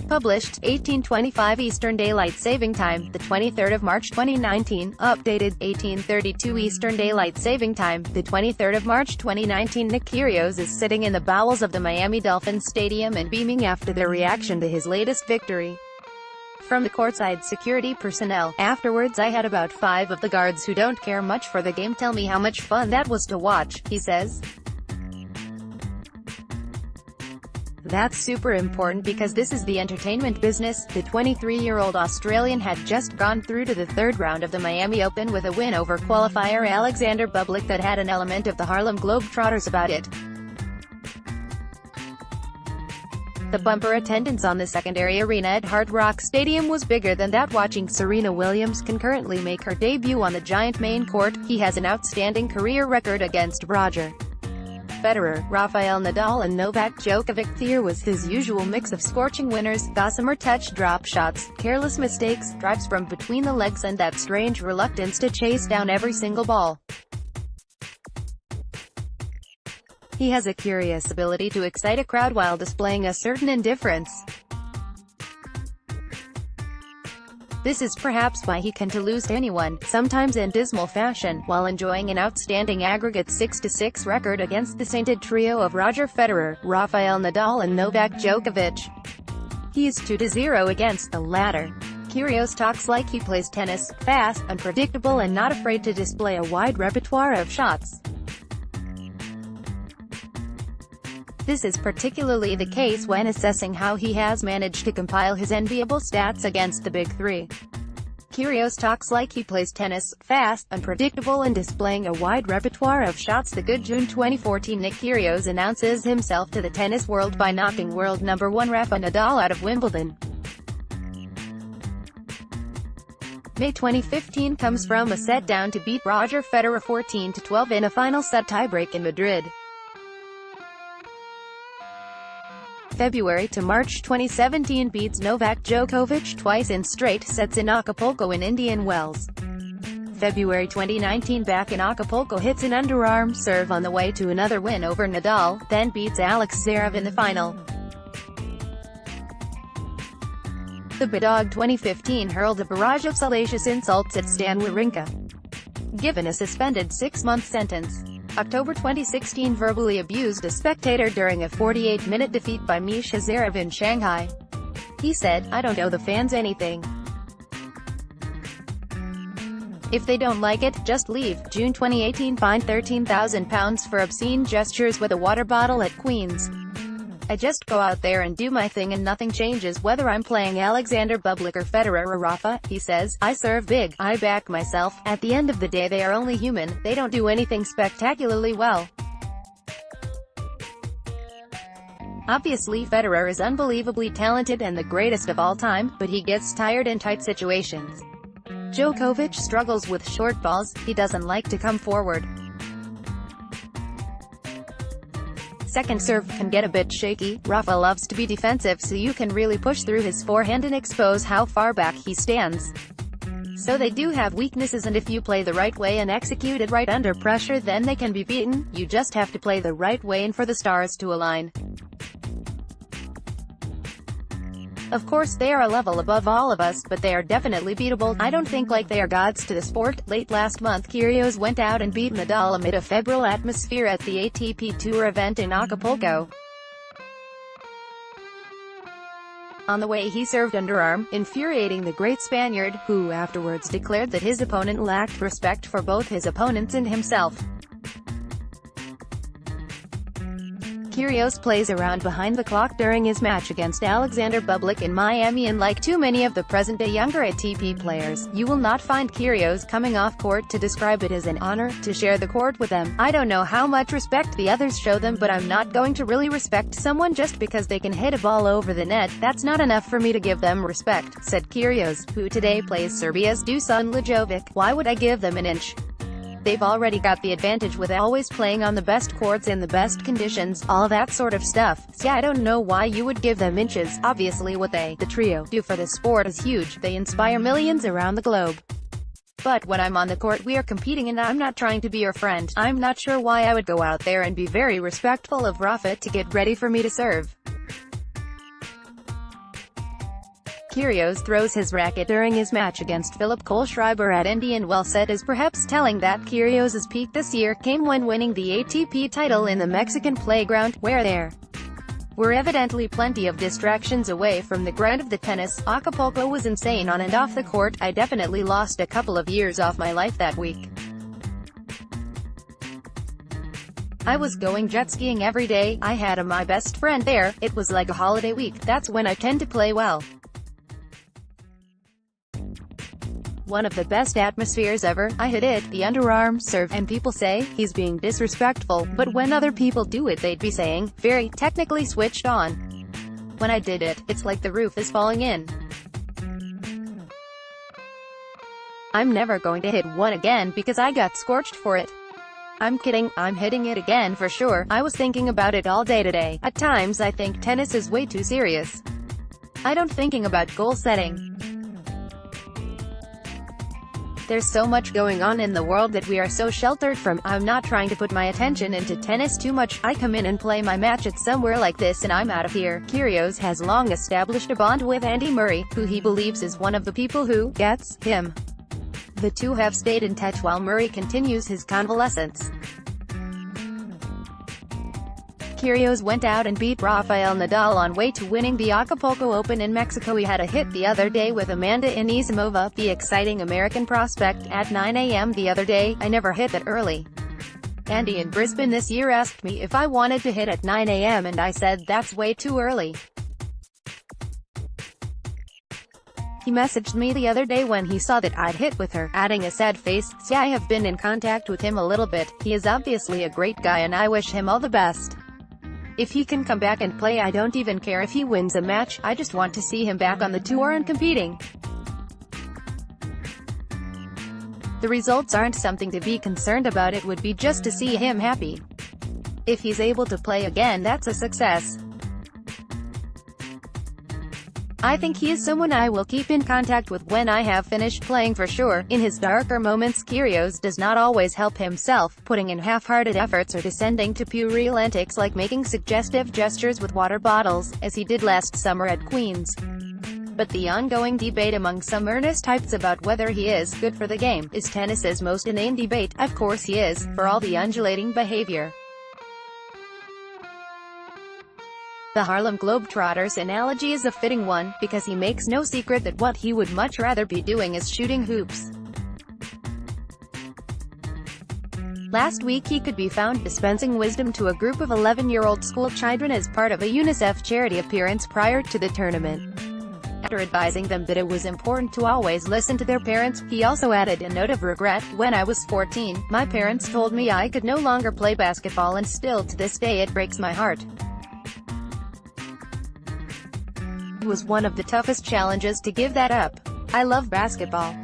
Published, 1825 Eastern Daylight Saving Time, the 23rd of March 2019. Updated, 1832 Eastern Daylight Saving Time, the 23rd of March 2019. Nick Kyrgios is sitting in the bowels of the Miami Dolphins stadium and beaming after their reaction to his latest victory. From the courtside security personnel, "Afterwards I had about 5 of the guards who don't care much for the game tell me how much fun that was to watch," he says. "That's super important because this is the entertainment business." The 23-year-old Australian had just gone through to the third round of the Miami Open with a win over qualifier Alexander Bublik that had an element of the Harlem Globetrotters about it. The bumper attendance on the secondary arena at Hard Rock Stadium was bigger than that. Watching Serena Williams concurrently make her debut on the giant main court. He has an outstanding career record against Roger Federer, Rafael Nadal and Novak Djokovic. There was his usual mix of scorching winners, gossamer touch drop shots, careless mistakes, drives from between the legs and that strange reluctance to chase down every single ball. He has a curious ability to excite a crowd while displaying a certain indifference. This is perhaps why he can lose to anyone, sometimes in dismal fashion, while enjoying an outstanding aggregate 6-6 record against the sainted trio of Roger Federer, Rafael Nadal and Novak Djokovic. He is 2-0 against the latter. Kyrgios talks like he plays tennis, fast, unpredictable and not afraid to display a wide repertoire of shots. This is particularly the case when assessing how he has managed to compile his enviable stats against the Big Three. Kyrgios talks like he plays tennis, fast, unpredictable and displaying a wide repertoire of shots. The good June 2014 Nick Kyrgios announces himself to the tennis world by knocking world number 1 Rafa Nadal out of Wimbledon. May 2015 comes from a set down to beat Roger Federer 14-12 in a final set tiebreak in Madrid. February to March 2017 beats Novak Djokovic twice in straight sets in Acapulco in Indian Wells. February 2019 back in Acapulco hits an underarm serve on the way to another win over Nadal, then beats Alex Zverev in the final. The Badog 2015 hurled a barrage of salacious insults at Stan Wawrinka, given a suspended 6-month sentence. October 2016 verbally abused a spectator during a 48-minute defeat by Misha Zverev in Shanghai. He said, "I don't owe the fans anything. If they don't like it, just leave." June 2018 fined £13,000 for obscene gestures with a water bottle at Queen's. "I just go out there and do my thing and nothing changes whether I'm playing Alexander Bublik or Federer or Rafa," he says. "I serve big, I back myself. At the end of the day they are only human, they don't do anything spectacularly well." Obviously Federer is unbelievably talented and the greatest of all time, but he gets tired in tight situations. Djokovic struggles with short balls, he doesn't like to come forward. Second serve can get a bit shaky. Rafa loves to be defensive so you can really push through his forehand and expose how far back he stands. So they do have weaknesses, and if you play the right way and execute it right under pressure then they can be beaten. You just have to play the right way and for the stars to align. Of course they are a level above all of us, but they are definitely beatable. I don't think like they are gods to the sport." Late last month Kyrgios went out and beat Nadal amid a febrile atmosphere at the ATP Tour event in Acapulco. On the way he served underarm, infuriating the great Spaniard, who afterwards declared that his opponent lacked respect for both his opponents and himself. Kyrgios plays around behind the clock during his match against Alexander Bublik in Miami, and like too many of the present-day younger ATP players, you will not find Kyrgios coming off court to describe it as an honor to share the court with them. "I don't know how much respect the others show them, but I'm not going to really respect someone just because they can hit a ball over the net. That's not enough for me to give them respect," said Kyrgios, who today plays Serbia's Dusan Lajovic. "Why would I give them an inch? They've already got the advantage with always playing on the best courts in the best conditions, all that sort of stuff. So I don't know why you would give them inches. Obviously what they, the trio, do for the sport is huge. They inspire millions around the globe. But when I'm on the court we are competing and I'm not trying to be your friend. I'm not sure why I would go out there and be very respectful of Rafa to get ready for me to serve." Kyrgios throws his racket during his match against Philip Kohlschreiber at Indian Wells is perhaps telling that Kyrgios's peak this year came when winning the ATP title in the Mexican playground, where there were evidently plenty of distractions away from the grind of the tennis. Acapulco was insane on and off the court. I definitely lost a couple of years off my life that week. I was going jet skiing every day, I had my best friend there, it was like a holiday week. That's when I tend to play well. One of the best atmospheres ever. I hit it, the underarm serve, and people say, he's being disrespectful, but when other people do it they'd be saying, very technically switched on. When I did it, it's like the roof is falling in. I'm never going to hit one again because I got scorched for it. I'm kidding, I'm hitting it again for sure. I was thinking about it all day today. At times I think tennis is way too serious. I don't thinking about goal setting. There's so much going on in the world that we are so sheltered from. I'm not trying to put my attention into tennis too much. I come in and play my match at somewhere like this and I'm out of here. Kyrgios has long established a bond with Andy Murray, who he believes is one of the people who gets him. The two have stayed in touch while Murray continues his convalescence. Kyrgios went out and beat Rafael Nadal on way to winning the Acapulco Open in Mexico. He had a hit the other day with Amanda Anisimova, the exciting American prospect, at 9 a.m. the other day. I never hit that early. Andy in Brisbane this year asked me if I wanted to hit at 9 a.m. and I said that's way too early. He messaged me the other day when he saw that I'd hit with her, adding a sad face, "See, I have been in contact with him a little bit. He is obviously a great guy and I wish him all the best. If he can come back and play, I don't even care if he wins a match, I just want to see him back on the tour and competing. The results aren't something to be concerned about, it would be just to see him happy. If he's able to play again, that's a success. I think he is someone I will keep in contact with when I have finished playing for sure." In his darker moments, Kyrgios does not always help himself, putting in half-hearted efforts or descending to puerile antics like making suggestive gestures with water bottles, as he did last summer at Queen's. But the ongoing debate among some earnest types about whether he is good for the game is tennis's most inane debate. Of course he is, for all the undulating behavior. The Harlem Globetrotters analogy is a fitting one, because he makes no secret that what he would much rather be doing is shooting hoops. Last week he could be found dispensing wisdom to a group of 11-year-old school children as part of a UNICEF charity appearance prior to the tournament. After advising them that it was important to always listen to their parents, he also added a note of regret, "When I was 14, my parents told me I could no longer play basketball and still to this day it breaks my heart. It was one of the toughest challenges to give that up. I love basketball.